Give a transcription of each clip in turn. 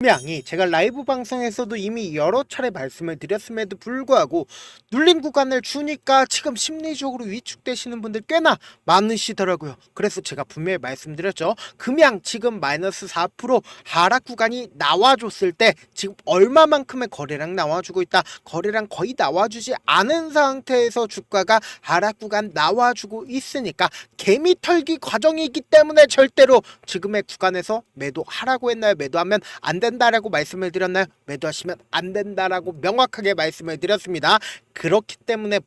금양이 제가 라이브 방송에서도 이미 여러 차례 말씀을 드렸음에도 불구하고 눌린 구간을 주니까 지금 심리적으로 위축되시는 분들 꽤나 많으시더라고요. 그래서 제가 분명히 말씀드렸죠. 금양 지금 마이너스 4% 하락 구간이 나와줬을 때 지금 얼마만큼의 거래량 나와주고 있다. 거래량 거의 나와주지 않은 상태에서 주가가 하락 구간 나와주고 있으니까 개미 털기 과정이기 때문에 절대로 지금의 구간에서 매도하라고 했나요? 매도하면 안 된다라고 말씀을 드렸나요? 매도하시면 안 된다라고 명확하게 말씀을 드렸습니다. 그렇기 때문에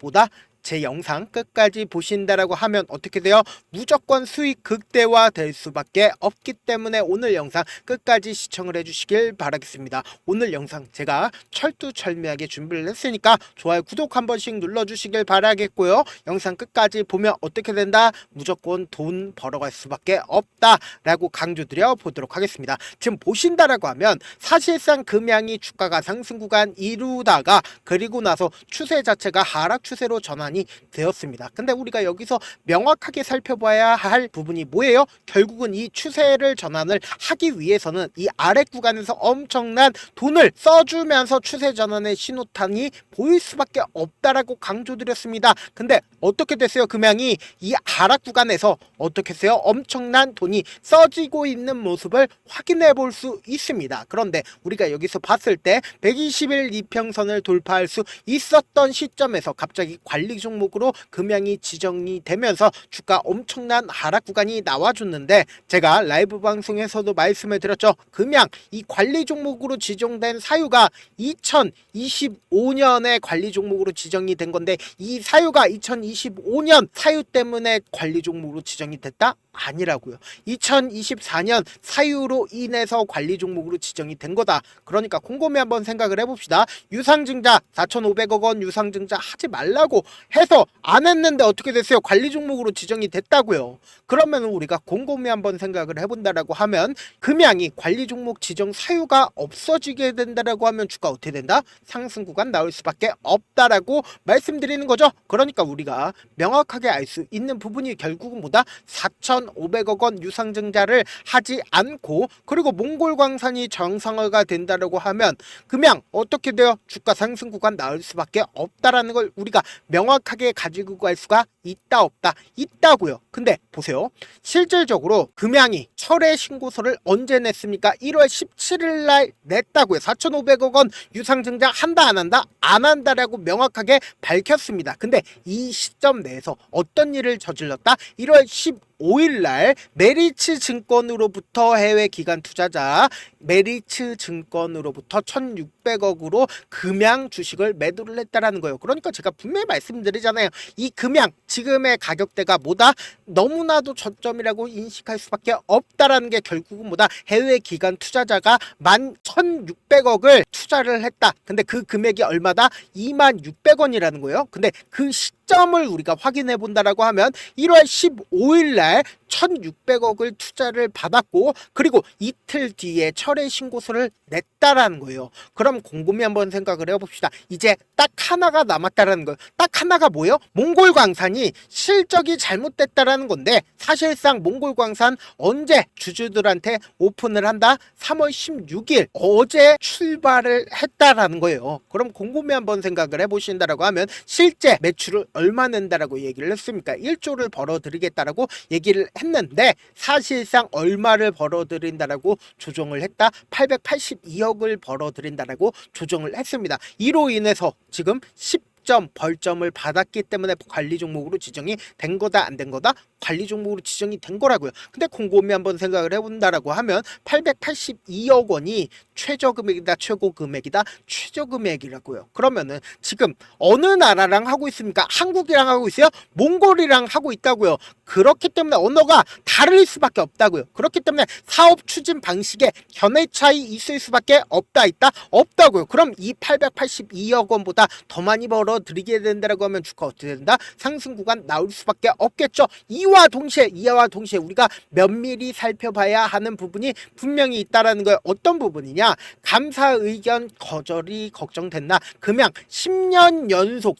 제 영상 끝까지 보신다라고 하면 어떻게 돼요? 무조건 수익 극대화 될 수밖에 없기 때문에 오늘 영상 끝까지 시청을 해주시길 바라겠습니다. 오늘 영상 제가 철두철미하게 준비를 했으니까 좋아요, 구독 한 번씩 눌러주시길 바라겠고요. 영상 끝까지 보면 어떻게 된다? 무조건 돈 벌어갈 수밖에 없다라고 강조드려 보도록 하겠습니다. 지금 보신다라고 하면 사실상 금양이 주가가 상승 구간 이루다가 그리고 나서 추세 자체가 하락 추세로 전환이 되었습니다. 근데 우리가 여기서 명확하게 살펴봐야 할 부분이 뭐예요? 결국은 이 추세를 전환을 하기 위해서는 이 아래 구간에서 엄청난 돈을 써주면서 추세 전환의 신호탄이 보일 수밖에 없다라고 강조드렸습니다. 근데 어떻게 됐어요? 금양이 이 하락 구간에서 어떻게 했어요? 엄청난 돈이 써지고 있는 모습을 확인해 볼 수 있습니다. 그런데 우리가 여기서 봤을 때 120일 이평선을 돌파할 수 있었던 시점에서 갑자기 관리 종목으로 금양이 지정이 되면서 주가 엄청난 하락 구간이 나와줬는데 제가 라이브 방송에서도 말씀을 드렸죠. 금양 이 관리 종목으로 지정된 사유가 2025년에 관리 종목으로 지정이 된 건데 이 사유가 2025년 사유 때문에 관리 종목으로 지정이 됐다? 아니라고요. 2024년 사유로 인해서 관리 종목으로 지정이 된 거다. 그러니까 곰곰이 한번 생각을 해봅시다. 유상증자 4,500억 원 유상증자 하지 말라고 해서 안 했는데 어떻게 됐어요? 관리 종목으로 지정이 됐다고요. 그러면 우리가 곰곰이 한번 생각을 해본다라고 하면 금양이 관리 종목 지정 사유가 없어지게 된다라고 하면 주가 어떻게 된다? 상승 구간 나올 수밖에 없다라고 말씀드리는 거죠. 그러니까 우리가 명확하게 알 수 있는 부분이 결국은 뭐다? 4,500억 원 유상증자를 하지 않고 그리고 몽골광산이 정상화가 된다라고 하면 금양 어떻게 돼요? 주가 상승 구간 나올 수밖에 없다라는 걸 우리가 명확하게 가지고 갈 수가 있다 없다? 있다고요. 근데 보세요. 실질적으로 금양이 철회 신고서를 언제 냈습니까? 1월 17일 날 냈다고요. 4,500억 원 유상증자 한다 안 한다? 안 한다라고 명확하게 밝혔습니다. 근데 이 시점 내에서 어떤 일을 저질렀다? 1월 15일날 메리츠 증권으로부터 해외 기관 투자자 메리츠 증권으로부터 1,600억으로 금양 주식을 매도를 했다라는 거예요. 그러니까 제가 분명히 말씀드리잖아요. 이 금양 지금의 가격대가 뭐다? 너무나도 저점이라고 인식할 수밖에 없다라는 게 결국은 뭐다? 해외 기관 투자자가 11,600억을 투자를 했다. 근데 그 금액이 얼마다? 26,600원이라는 거예요. 근데 그 시점을 우리가 확인해 본다라고 하면 1월 15일 날 1,600억을 투자를 받았고 그리고 이틀 뒤에 철회 신고서를 냈다라는 거예요. 그럼 곰곰이 한번 생각을 해봅시다. 이제 딱 하나가 남았다라는 거예요. 딱 하나가 뭐예요? 몽골광산이 실적이 잘못됐다라는 건데 사실상 몽골광산 언제 주주들한테 오픈을 한다? 3월 16일 어제 출발을 했다라는 거예요. 그럼 곰곰이 한번 생각을 해보신다라고 하면 실제 매출을 얼마 낸다라고 얘기를 했습니까? 1조를 벌어들이겠다라고 얘기를 했는데 사실상 얼마를 벌어들인다라고 조정을 했다? 882억을 벌어들인다라고 조정을 했습니다. 이로 인해서 지금 10점 벌점을 받았기 때문에 관리 종목으로 지정이 된 거다 안 된 거다? 관리 종목으로 지정이 된 거라고요. 근데 곰곰이 한번 생각을 해본다라고 하면 882억 원이 최저 금액이다 최고 금액이다 최저 금액이라고요. 그러면은 지금 어느 나라랑 하고 있습니까? 한국이랑 하고 있어요? 몽골이랑 하고 있다고요. 그렇기 때문에 언어가 다를 수밖에 없다고요. 그렇기 때문에 사업 추진 방식에 견해 차이 있을 수밖에 없다 있다 없다고요. 그럼 이 882억 원보다 더 많이 벌어들이게 된다라고 하면 주가 어떻게 된다? 상승 구간 나올 수밖에 없겠죠. 이 이와 동시에 우리가 면밀히 살펴봐야 하는 부분이 분명히 있다라는 거예요. 어떤 부분이냐? 감사 의견 거절이 걱정된다. 금양 10년 연속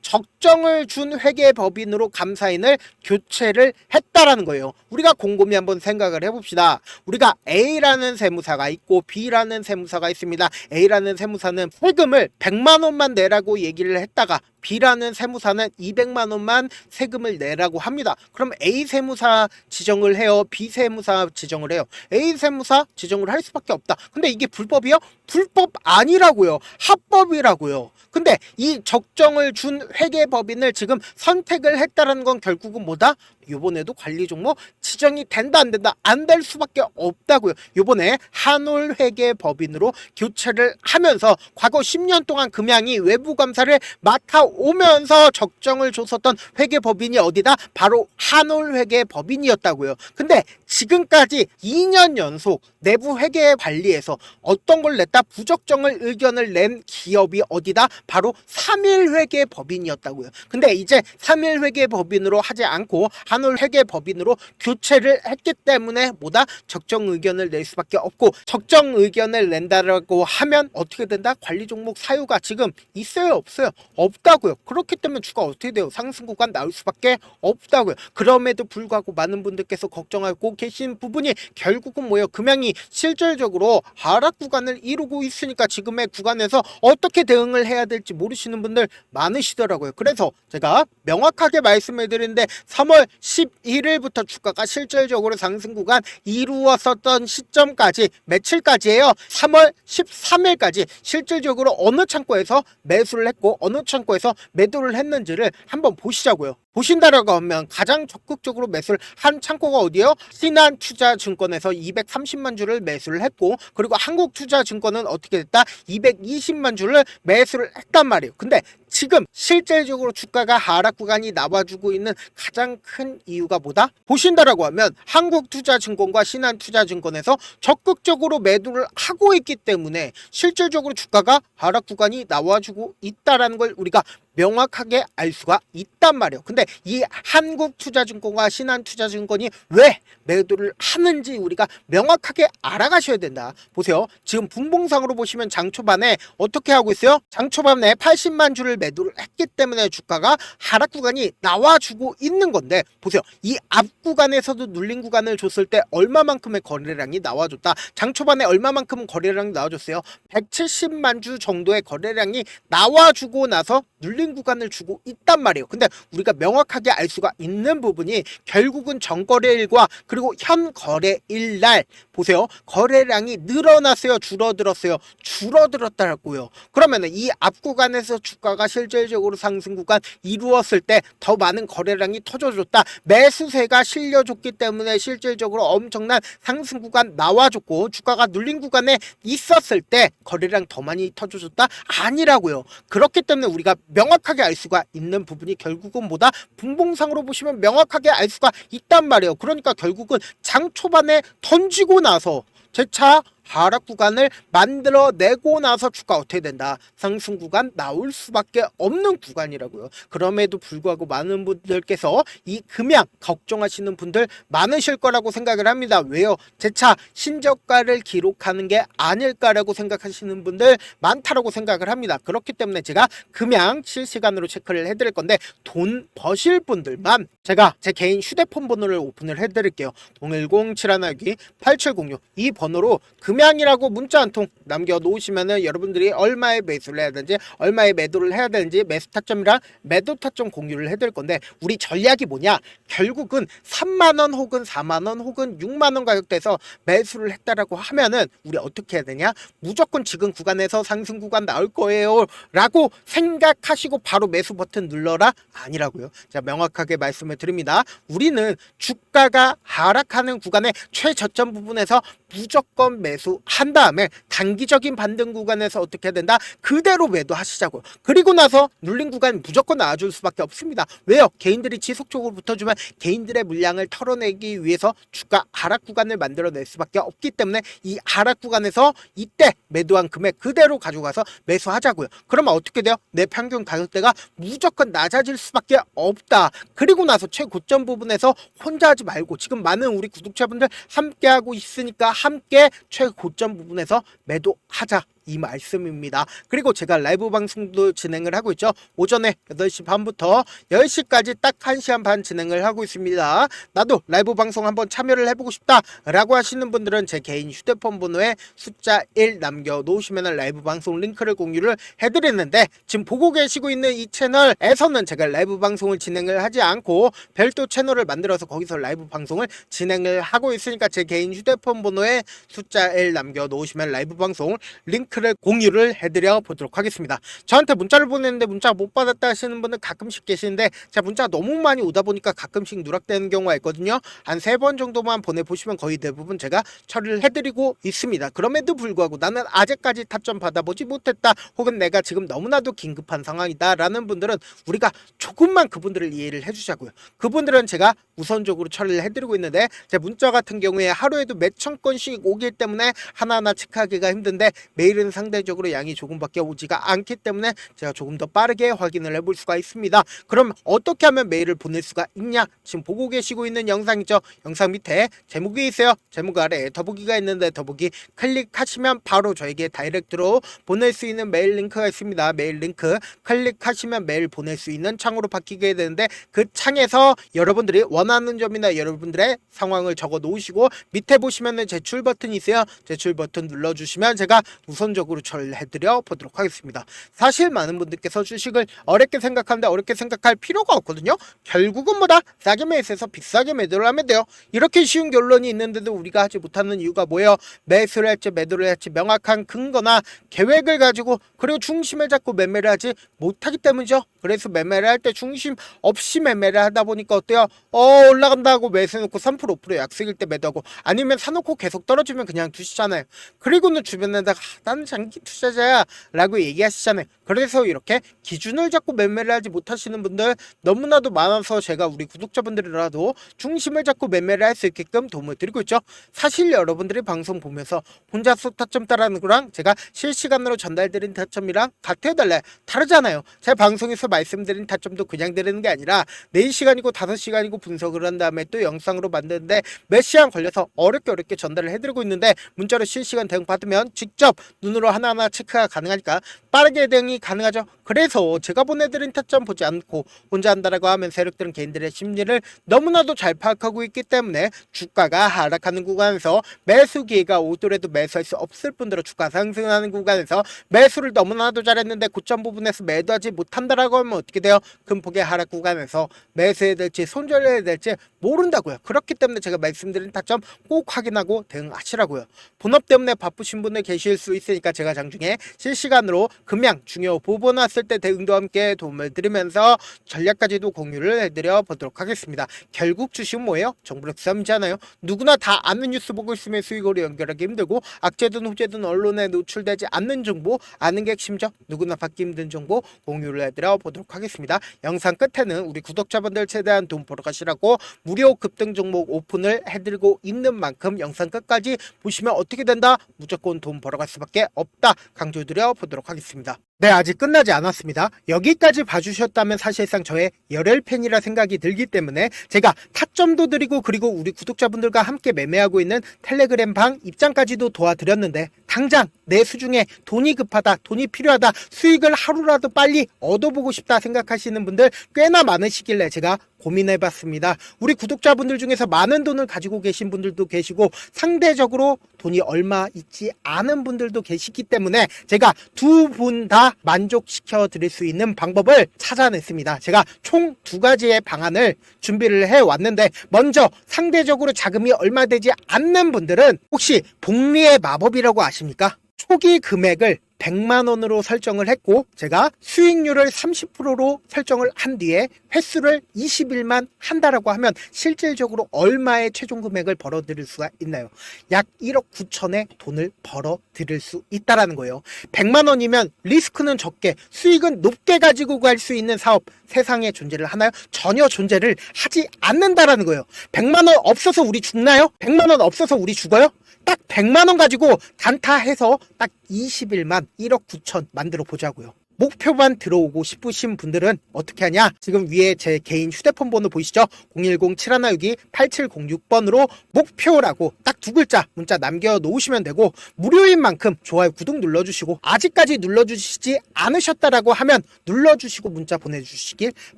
적정을 준 회계법인으로 감사인을 교체를 했다라는 거예요. 우리가 곰곰이 한번 생각을 해봅시다. 우리가 A라는 세무사가 있고 B라는 세무사가 있습니다. A라는 세무사는 세금을 100만 원만 내라고 얘기를 했다가 B라는 세무사는 200만 원만 세금을 내라고 합니다. 그럼 A 세무사 지정을 해요? B 세무사 지정을 해요? A 세무사 지정을 할 수밖에 없다. 근데 이게 불법이요? 불법 아니라고요. 합법이라고요. 근데 이 적정을 준 회계법인을 지금 선택을 했다는 건 결국은 뭐다? 요번에도 관리 종목 지정이 된다 안 된다? 안 될 수밖에 없다고요. 요번에 한올회계법인으로 교체를 하면서 과거 10년 동안 금양이 외부 감사를 맡아오면서 적정을 줬었던 회계법인이 어디다? 바로 한올회계법인이었다고요. 근데 지금까지 2년 연속 내부 회계 관리에서 어떤 걸 냈다? 부적정을 의견을 낸 기업이 어디다? 바로 3일회계법인이었다고요. 근데 이제 3일회계법인으로 하지 않고 한올회계법인으로 교체를 했기 때문에 뭐다? 적정 의견을 낼 수밖에 없고, 적정 의견을 낸다라고 하면 어떻게 된다? 관리 종목 사유가 지금 있어요? 없어요? 없다고요. 그렇기 때문에 주가 어떻게 돼요? 상승 구간 나올 수밖에 없다고요. 그럼에도 불구하고 많은 분들께서 걱정하고 계신 부분이 결국은 뭐예요? 금양이 실질적으로 하락 구간을 이루고 있으니까 지금의 구간에서 어떻게 대응을 해야 될지 모르시는 분들 많으시더라고요. 그래서 제가 명확하게 말씀을 드리는데 3월 11일부터 주가가 실질적으로 상승 구간 이루었었던 시점까지 며칠까지예요? 3월 13일까지 실질적으로 어느 창고에서 매수를 했고 어느 창고에서 매도를 했는지를 한번 보시자고요. 보신다라고 하면 가장 적극적으로 매수를 한 창고가 어디예요? 신한투자증권에서 230만 주를 매수를 했고, 그리고 한국투자증권은 어떻게 됐다? 220만 주를 매수를 했단 말이에요. 근데 지금 실질적으로 주가가 하락 구간이 나와주고 있는 가장 큰 이유가 뭐다? 보신다라고 하면 한국투자증권과 신한투자증권에서 적극적으로 매도를 하고 있기 때문에 실질적으로 주가가 하락 구간이 나와주고 있다라는 걸 우리가 명확하게 알 수가 있단 말이에요. 근데 이 한국투자증권과 신한투자증권이 왜 매도를 하는지 우리가 명확하게 알아가셔야 된다. 보세요. 지금 분봉상으로 보시면 장 초반에 어떻게 하고 있어요? 장 초반에 80만 주를 매도를 했기 때문에 주가가 하락 구간이 나와주고 있는 건데, 보세요. 이 앞 구간에서도 눌린 구간을 줬을 때 얼마만큼의 거래량이 나와줬다. 장 초반에 얼마만큼 거래량이 나와줬어요? 170만 주 정도의 거래량이 나와주고 나서 눌린 구간을 주고 있단 말이에요. 근데 우리가 명확하게 알 수가 있는 부분이 결국은 전거래일과 그리고 현거래일 날 보세요. 거래량이 늘어났어요? 줄어들었어요? 줄어들었다고요. 그러면 이 앞 구간에서 주가가 실질적으로 상승 구간 이루었을 때 더 많은 거래량이 터져줬다. 매수세가 실려줬기 때문에 실질적으로 엄청난 상승 구간 나와줬고, 주가가 눌린 구간에 있었을 때 거래량 더 많이 터져줬다? 아니라고요. 그렇기 때문에 우리가 명확하게 알 수가 있는 부분이 결국은 뭐다? 분봉상으로 보시면 명확하게 알 수가 있단 말이에요. 그러니까 결국은 장 초반에 던지고 나서 재차 하락 구간을 만들어내고 나서 주가 어떻게 된다? 상승 구간 나올 수밖에 없는 구간이라고요. 그럼에도 불구하고 많은 분들께서 이 금양 걱정하시는 분들 많으실 거라고 생각을 합니다. 왜요? 재차 신저가를 기록하는 게 아닐까라고 생각하시는 분들 많다라고 생각을 합니다. 그렇기 때문에 제가 금양 실시간으로 체크를 해드릴 건데, 돈 버실 분들만 제가 제 개인 휴대폰 번호를 오픈을 해드릴게요. 010-7162-8706 이 번호로 금양이라고 문자 한 통 남겨놓으시면은 여러분들이 얼마에 매수를 해야 되는지, 얼마에 매도를 해야 되는지 매수 타점이랑 매도 타점 공유를 해드릴 건데, 우리 전략이 뭐냐? 결국은 3만원 혹은 4만원 혹은 6만원 가격대에서 매수를 했다라고 하면은 우리 어떻게 해야 되냐? 무조건 지금 구간에서 상승 구간 나올 거예요 라고 생각하시고 바로 매수 버튼 눌러라? 아니라고요. 자, 명확하게 말씀을 드립니다. 우리는 주가가 하락하는 구간의 최저점 부분에서 무조건 매수 매수한 다음에 단기적인 반등 구간에서 어떻게 해야 된다? 그대로 매도하시자고요. 그리고 나서 눌린 구간 무조건 나와줄 수밖에 없습니다. 왜요? 개인들이 지속적으로 붙어주면 개인들의 물량을 털어내기 위해서 주가 하락 구간을 만들어낼 수밖에 없기 때문에 이 하락 구간에서 이때 매도한 금액 그대로 가져가서 매수하자고요. 그러면 어떻게 돼요? 내 평균 가격대가 무조건 낮아질 수밖에 없다. 그리고 나서 최고점 부분에서 혼자 하지 말고 지금 많은 우리 구독자분들 함께 하고 있으니까 함께 최고점 부분에서 매도하자. 이 말씀입니다. 그리고 제가 라이브 방송도 진행을 하고 있죠. 오전에 8시 반부터 10시까지 딱 1시간 반 진행을 하고 있습니다. 나도 라이브 방송 한번 참여를 해보고 싶다 라고 하시는 분들은 제 개인 휴대폰 번호에 숫자 1 남겨놓으시면 라이브 방송 링크를 공유를 해드리는데, 지금 보고 계시고 있는 이 채널에서는 제가 라이브 방송을 진행을 하지 않고 별도 채널을 만들어서 거기서 라이브 방송을 진행을 하고 있으니까 제 개인 휴대폰 번호에 숫자 1 남겨놓으시면 라이브 방송 링크를 공유를 해드려 보도록 하겠습니다. 저한테 문자를 보냈는데 문자 못 받았다 하시는 분들 가끔씩 계시는데 제가 문자가 너무 많이 오다 보니까 가끔씩 누락되는 경우가 있거든요. 한 3번 정도만 보내보시면 거의 대부분 제가 처리를 해드리고 있습니다. 그럼에도 불구하고 나는 아직까지 타점 받아보지 못했다, 혹은 내가 지금 너무나도 긴급한 상황이다 라는 분들은 우리가 조금만 그분들을 이해를 해주자고요. 그분들은 제가 우선적으로 처리를 해드리고 있는데, 제 문자 같은 경우에 하루에도 몇천 건씩 오기 때문에 하나하나 체크하기가 힘든데 메일은 상대적으로 양이 조금밖에 오지가 않기 때문에 제가 조금 더 빠르게 확인을 해볼 수가 있습니다. 그럼 어떻게 하면 메일을 보낼 수가 있냐? 지금 보고 계시고 있는 영상이죠. 영상 밑에 제목이 있어요. 제목 아래에 더보기가 있는데 더보기 클릭하시면 바로 저에게 다이렉트로 보낼 수 있는 메일 링크가 있습니다. 메일 링크 클릭하시면 메일 보낼 수 있는 창으로 바뀌게 되는데, 그 창에서 여러분들이 원하는 점이나 여러분들의 상황을 적어 놓으시고 밑에 보시면은 제출 버튼이 있어요. 제출 버튼 눌러주시면 제가 우선적으로 처리를 해드려 보도록 하겠습니다. 사실 많은 분들께서 주식을 어렵게 생각하는데 어렵게 생각할 필요가 없거든요. 결국은 뭐다? 싸게 매수해서 비싸게 매도를 하면 돼요. 이렇게 쉬운 결론이 있는데도 우리가 하지 못하는 이유가 뭐예요? 매수를 할지 매도를 할지 명확한 근거나 계획을 가지고, 그리고 중심을 잡고 매매를 하지 못하기 때문이죠. 그래서 매매를 할 때 중심 없이 매매를 하다 보니까 어때요? 올라간다 하고 매수해놓고 3% 5% 약속일 때 매도하고, 아니면 사놓고 계속 떨어지면 그냥 두시잖아요. 그리고는 주변에다가 나는 장기 투자자야 라고 얘기하시잖아요. 그래서 이렇게 기준을 잡고 매매를 하지 못하시는 분들 너무나도 많아서 제가 우리 구독자분들이라도 중심을 잡고 매매를 할 수 있게끔 도움을 드리고 있죠. 사실 여러분들이 방송 보면서 혼자서 타점 따라하는 거랑 제가 실시간으로 전달드린 타점이랑 같아요 달라요? 다르잖아요. 제 방송에서 말씀드린 타점도 그냥 드리는 게 아니라 4시간이고 5시간이고 분석을 한 다음에 또 영상으로 만드는데 몇 시간 걸려서 어렵게 전달을 해드리고 있는데, 문자로 실시간 대응 받으면 직접 눈으로 하나하나 체크가 가능하니까 빠르게 대응이 가능하죠. 그래서 제가 보내드린 타점 보지 않고 혼자 한다라고 하면 세력들은 개인들의 심리를 너무나도 잘 파악하고 있기 때문에 주가가 하락하는 구간에서 매수 기회가 오더라도 매수할 수 없을 뿐더러 주가 상승하는 구간에서 매수를 너무나도 잘했는데 고점 부분에서 매도하지 못한다라고 하면 어떻게 돼요? 큰 폭의 하락 구간에서 매수해야 될지 손절해야 될지 모른다고요. 그렇기 때문에 제가 말씀드린 타점 꼭 확인하고 대응하시라고요. 본업 때문에 바쁘신 분들 계실 수 있으니까 제가 장중에 실시간으로 금양 중요 보고 났을 때 대응도 함께 도움을 드리면서 전략까지도 공유를 해드려 보도록 하겠습니다. 결국 주식은 뭐예요? 정보력 싸움이잖아요. 누구나 다 아는 뉴스 보고 있으면 수익으로 연결하기 힘들고, 악재든 호재든 언론에 노출되지 않는 정보 아는 게 핵심이죠. 누구나 받기 힘든 정보 공유를 해드려 보도록 하겠습니다. 영상 끝에는 우리 구독자분들 최대한 돈 벌어 가시라고 무료 급등 종목 오픈을 해드리고 있는 만큼 영상 끝까지 보시면 어떻게 된다? 무조건 돈 벌어갈 수밖에 없다 강조드려 보도록 하겠습니다. 네, 아직 끝나지 않았습니다. 여기까지 봐주셨다면 사실상 저의 열혈 팬이라 생각이 들기 때문에 제가 타점도 드리고, 그리고 우리 구독자분들과 함께 매매하고 있는 텔레그램 방 입장까지도 도와드렸는데, 당장 내 수중에 돈이 급하다, 돈이 필요하다, 수익을 하루라도 빨리 얻어보고 싶다 생각하시는 분들 꽤나 많으시길래 제가 고민해봤습니다. 우리 구독자분들 중에서 많은 돈을 가지고 계신 분들도 계시고 상대적으로 돈이 얼마 있지 않은 분들도 계시기 때문에 제가 두 분 다 만족시켜 드릴 수 있는 방법을 찾아냈습니다. 제가 총 2가지의 방안을 준비를 해왔는데, 먼저 상대적으로 자금이 얼마 되지 않는 분들은 혹시 복리의 마법이라고 아십니까? 초기 금액을 100만 원으로 설정을 했고 제가 수익률을 30%로 설정을 한 뒤에 횟수를 20일만 한다라고 하면 실질적으로 얼마의 최종 금액을 벌어들일 수가 있나요? 약 1억 9천의 돈을 벌어들일 수 있다라는 거예요. 100만 원이면 리스크는 적게 수익은 높게 가지고 갈 수 있는 사업 세상에 존재를 하나요? 전혀 존재를 하지 않는다라는 거예요. 100만 원 없어서 우리 죽나요? 100만 원 없어서 우리 죽어요? 딱 100만 원 가지고 단타해서 딱 20일만 1억 9천 만들어 보자고요. 목표만 들어오고 싶으신 분들은 어떻게 하냐? 지금 위에 제 개인 휴대폰 번호 보이시죠? 010-7162-8706번으로 목표라고 딱 두 글자 문자 남겨놓으시면 되고 무료인 만큼 좋아요, 구독 눌러주시고 아직까지 눌러주시지 않으셨다라고 하면 눌러주시고 문자 보내주시길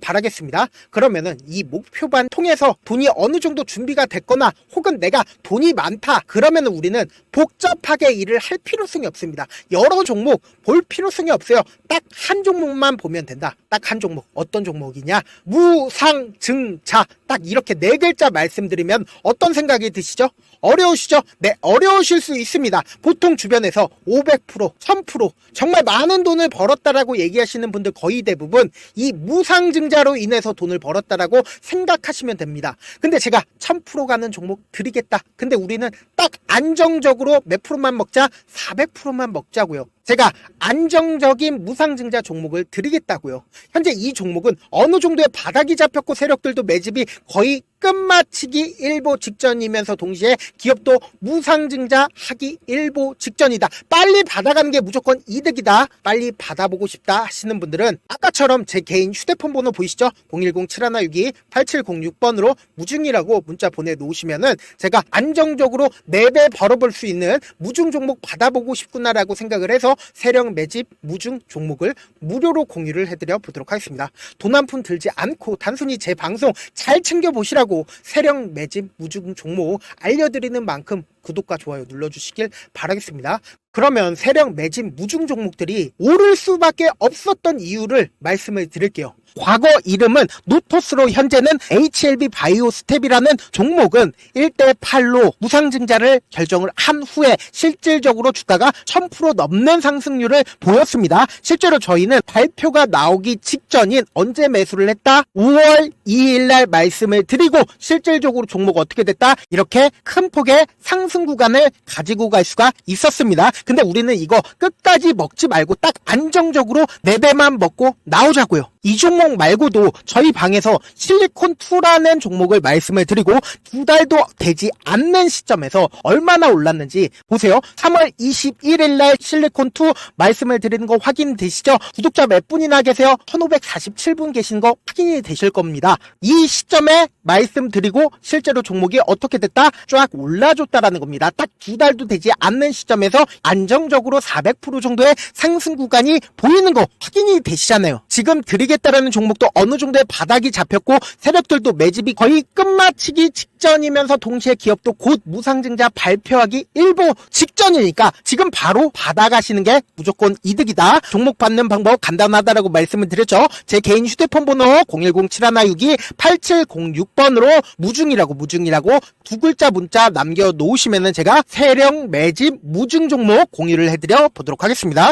바라겠습니다. 그러면은 이 목표반 통해서 돈이 어느 정도 준비가 됐거나 혹은 내가 돈이 많다 그러면은 우리는 복잡하게 일을 할 필요성이 없습니다. 여러 종목 볼 필요성이 없어요. 딱 한 종목만 보면 된다. 딱 한 종목. 어떤 종목이냐? 무상증자. 딱 이렇게 네 글자 말씀드리면 어떤 생각이 드시죠? 어려우시죠? 네, 어려우실 수 있습니다. 보통 주변에서 500%, 1000% 정말 많은 돈을 벌었다라고 얘기하시는 분들 거의 대부분 이 무상증자로 인해서 돈을 벌었다라고 생각하시면 됩니다. 근데 제가 1000% 가는 종목 드리겠다. 근데 우리는 딱 안정적으로 몇 프로만 먹자? 400%만 먹자고요. 제가 안정적인 무상증자 종목을 드리겠다고요. 현재 이 종목은 어느 정도의 바닥이 잡혔고 세력들도 매집이 거의 끝마치기 일보 직전이면서 동시에 기업도 무상증자 하기 일보 직전이다. 빨리 받아가는 게 무조건 이득이다. 빨리 받아보고 싶다 하시는 분들은 아까처럼 제 개인 휴대폰 번호 보이시죠? 010-7162-8706번으로 무중이라고 문자 보내놓으시면은 제가 안정적으로 4배 벌어볼 수 있는 무중 종목 받아보고 싶구나라고 생각을 해서 세력 매집 무중 종목을 무료로 공유를 해드려 보도록 하겠습니다. 돈 한 푼 들지 않고 단순히 제 방송 잘 챙겨보시라고 세력 매집 무중 종목 알려드리는 만큼 구독과 좋아요 눌러주시길 바라겠습니다. 그러면 세력 매집 무중 종목들이 오를 수밖에 없었던 이유를 말씀을 드릴게요. 과거 이름은 노토스로 현재는 HLB 바이오스텝이라는 종목은 1대8로 무상증자를 결정을 한 후에 실질적으로 주가가 1000% 넘는 상승률을 보였습니다. 실제로 저희는 발표가 나오기 직전인 언제 매수를 했다? 5월 2일 날 말씀을 드리고 실질적으로 종목 어떻게 됐다? 이렇게 큰 폭의 상승 구간을 가지고 갈 수가 있었습니다. 근데 우리는 이거 끝까지 먹지 말고 딱 안정적으로 4배만 먹고 나오자고요. 이 종목 말고도 저희 방에서 실리콘2라는 종목을 말씀을 드리고 2달도 되지 않는 시점에서 얼마나 올랐는지 보세요. 3월 21일 날 실리콘2 말씀을 드리는 거 확인되시죠? 구독자 몇 분이나 계세요? 1547분 계신 거 확인이 되실 겁니다. 이 시점에 말씀드리고 실제로 종목이 어떻게 됐다? 쫙 올라줬다라는 겁니다. 딱 2달도 되지 않는 시점에서 안정적으로 400% 정도의 상승 구간이 보이는 거 확인이 되시잖아요. 지금 드리겠다라는 종목도 어느 정도의 바닥이 잡혔고 세력들도 매집이 거의 끝마치기 직전이면서 동시에 기업도 곧 무상증자 발표하기 일보 직전이니까 지금 바로 받아가시는 게 무조건 이득이다. 종목 받는 방법 간단하다라고 말씀을 드렸죠. 제 개인 휴대폰 번호 010-7162-8706번으로 무중이라고 두 글자 문자 남겨놓으시면은 제가 세력 매집 무중 종목 공유를 해드려 보도록 하겠습니다.